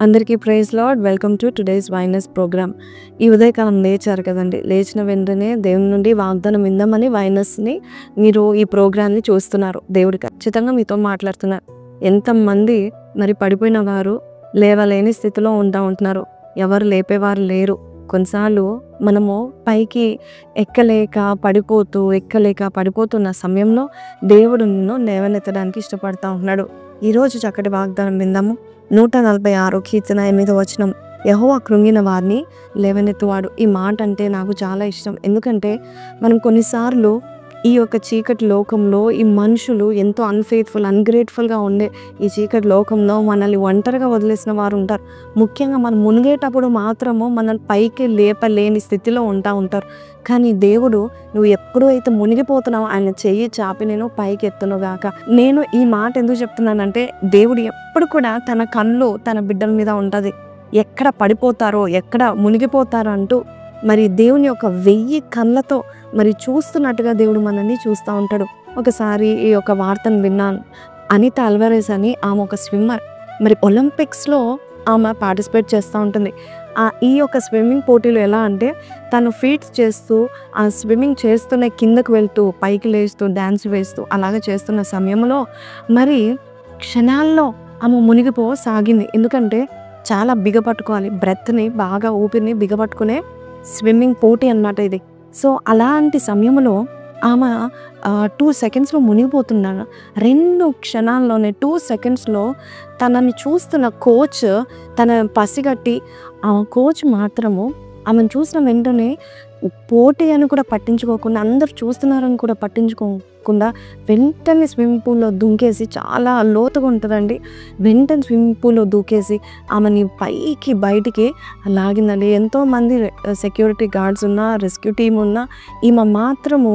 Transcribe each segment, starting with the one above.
అందరికీ praise Lord. Welcome to today's వైనస్ programme. ఈ ఉదయకాలం లేచారు కదండి. లేచిన వెంటనే దేవుని నుండి వాగ్దానం విందామని వైనస్ని మీరు ఈ ప్రోగ్రామ్ని చూస్తున్నారు. దేవుడు ఖచ్చితంగా మీతో మాట్లాడుతున్నారు. ఎంతమంది మరి పడిపోయిన వారు లేవలేని స్థితిలో ఉంటున్నారు. ఎవరు లేపేవారు లేరు. కొన్నిసార్లు మనము పైకి ఎక్కలేక పడిపోతున్న సమయంలో దేవుడు నిన్ను లేవనెత్తడానికి ఇష్టపడతా ఉంటున్నాడు. ఈరోజు చక్కటి వాగ్దానం విందాము. 146 కీర్తన 8వ వచనం, యెహోవా కృంగిన వారిని లేవనెత్తువాడు. ఈ మాట అంటే నాకు చాలా ఇష్టం. ఎందుకంటే మనం కొన్నిసార్లు ఈ యొక్క చీకటి లోకంలో ఈ మనుషులు ఎంతో అన్గ్రేట్ఫుల్గా ఉండే ఈ చీకటి లోకంలో మనల్ని ఒంటరిగా వదిలేసిన వారు ఉంటారు. ముఖ్యంగా మనం మునిగేటప్పుడు మాత్రము మనల్ని పైకి లేపలేని స్థితిలో ఉంటారు. కానీ దేవుడు నువ్వు ఎప్పుడు అయితే మునిగిపోతున్నావు ఆయన చెయ్యి చాపి నేను పైకి ఎత్తునుగాక. నేను ఈ మాట ఎందుకు చెప్తున్నానంటే దేవుడు ఎప్పుడు కూడా తన కళ్ళు తన బిడ్డల మీద ఉంటుంది. ఎక్కడ పడిపోతారో ఎక్కడ మునిగిపోతారో అంటూ మరి దేవుని యొక్క 1000 కళ్ళతో మరి చూస్తున్నట్టుగా దేవుడు మనల్ని చూస్తూ ఉంటాడు. ఒకసారి ఈ యొక్క వార్తను విన్నాను. అనితా అల్వారెజ్ అని ఆమె ఒక స్విమ్మర్. మరి ఒలింపిక్స్లో ఆమె పార్టిసిపేట్ చేస్తూ ఉంటుంది. ఈ యొక్క స్విమ్మింగ్ పోటీలు ఎలా అంటే తను ఫీట్స్ చేస్తూ ఆ స్విమ్మింగ్ చేస్తూనే కిందకు వెళ్తూ పైకి లేస్తూ డ్యాన్స్ వేస్తూ అలాగే చేస్తున్న సమయంలో మరి క్షణాల్లో ఆమె మునిగిపోసాగింది. ఎందుకంటే చాలా బిగపట్టుకోవాలి, బ్రెత్ని బాగా ఊపిరిని బిగపట్టుకునే స్విమ్మింగ్ పోటీ అన్నమాట ఇది. సో అలాంటి సమయంలో ఆమె 2 సెకండ్స్లో మునిగిపోతున్నాను. 2 క్షణాల్లోనే 2 సెకండ్స్లో తనని చూస్తున్న కోచ్ తన పసిగట్టి ఆ కోచ్ మాత్రము ఆమెను చూసిన వెంటనే పోటీ అని కూడా పట్టించుకోకుండా, అందరు చూస్తున్నారని కూడా పట్టించుకోకుండా వెంటనే స్విమ్మింగ్ పూల్లో దుంకేసి, చాలా లోతుగా ఉంటుందండి, వెంటనే స్విమ్మింగ్ పూల్లో దూకేసి ఆమెని పైకి బయటికి లాగిందండి. ఎంతోమంది సెక్యూరిటీ గార్డ్స్ ఉన్నా, రెస్క్యూ టీం ఉన్నా, ఈమె మాత్రము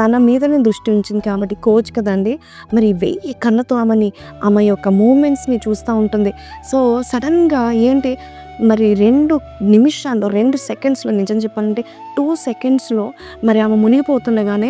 తన మీదనే దృష్టి ఉంచింది కాబట్టి కోచ్ కదండి, మరి 1000 కళ్ళతో ఆమె యొక్క మూమెంట్స్ని చూస్తూ ఉంటుంది. సో సడన్గా ఏంటి మరి 2 నిమిషాల్లో 2 సెకండ్స్లో, నిజం చెప్పాలంటే 2 సెకండ్స్లో మరి ఆమె మునిగిపోతుండగానే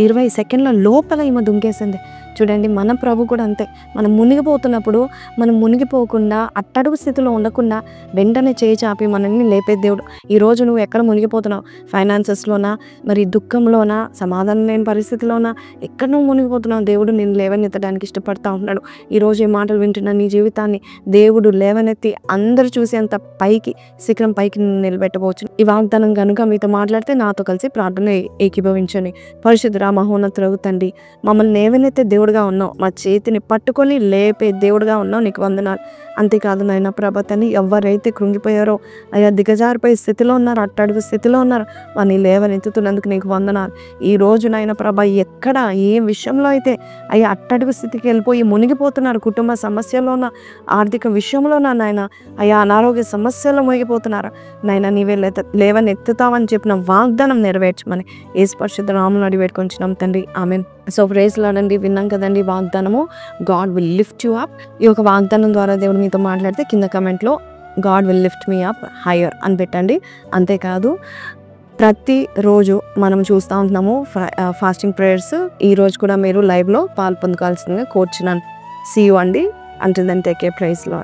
20 సెకండ్ల లోపల ఈమె దుంకేసింది. చూడండి, మన ప్రభు కూడా అంతే. మనం మునిగిపోతున్నప్పుడు మనం మునిగిపోకుండా అట్టడుగు స్థితిలో ఉండకుండా వెంటనే చేయి చాపి మనల్ని లేపే దేవుడు. ఈరోజు నువ్వు ఎక్కడ మునిగిపోతున్నావు? ఫైనాన్సెస్లోనా, మరి దుఃఖంలోనా, సమాధానం లేని పరిస్థితిలోనా, ఎక్కడ నువ్వు మునిగిపోతున్నావు? దేవుడు నేను లేవనెత్తడానికి ఇష్టపడతా ఉన్నాడు. ఈరోజు ఈ మాటలు వింటున్న నీ జీవితాన్ని దేవుడు లేవనెత్తి అందరూ చూసేంత పైకి, శిఖరం పైకి నిలబెట్టవచ్చు. ఈ వాగ్దానం కనుక మీతో మాట్లాడితే నాతో కలిసి ప్రార్థన ఏకీభవించండి. పరిశుద్ధ మహోన్నతుడగు తండ్రి, మమ్మల్ని లేవనెత్తే దేవుడుగా ఉన్నావు, మా చేతిని పట్టుకొని లేపే దేవుడుగా ఉన్నావు, నీకు వందనాలు. అంతేకాదు నాయన ప్రభ తండ్రి, ఎవరైతే కృంగిపోయారో అయ్యా, దిగజారిపోయే స్థితిలో ఉన్నారు, అట్టడుగు స్థితిలో ఉన్నారు, వారిని లేవనెత్తుతున్నందుకు నీకు వందనాలు. ఈ రోజు నాయన ప్రభ ఎక్కడ ఏ విషయంలో అయితే అయ్యా అట్టడుగు స్థితికి వెళ్ళిపోయి మునిగిపోతున్నారు, కుటుంబ సమస్యలోన, ఆర్థిక విషయంలోన నాయన, అయ్యా అనారోగ్య సమస్యల్లో మునిగిపోతున్నారు నాయన, నీవే లేవనెత్తుతావని చెప్పిన వాగ్దానం నెరవేర్చమని యేసు పరిశుద్ధ నామములో అడిగి వేడుకొంచున్నాం తండ్రి, ఆమెన్. సో ప్రైజ్ లార్డ్ అండి, విన్నాం కదండి వాగ్దానము. God will lift you up. ఈ యొక్క వాగ్దానం ద్వారా దేవుడు మీతో మాట్లాడితే కింద కమెంట్లో God will lift me up higher అని పెట్టండి. అంతేకాదు ప్రతిరోజు మనం చూస్తూ ఉంటున్నాము ఫాస్టింగ్ ప్రేయర్స్. ఈరోజు కూడా మీరు లైవ్లో పాల్పొందుకోవాల్సిందిగా కోరుచున్నాను. సీ యూ అండి. Until then take care. Praise lord.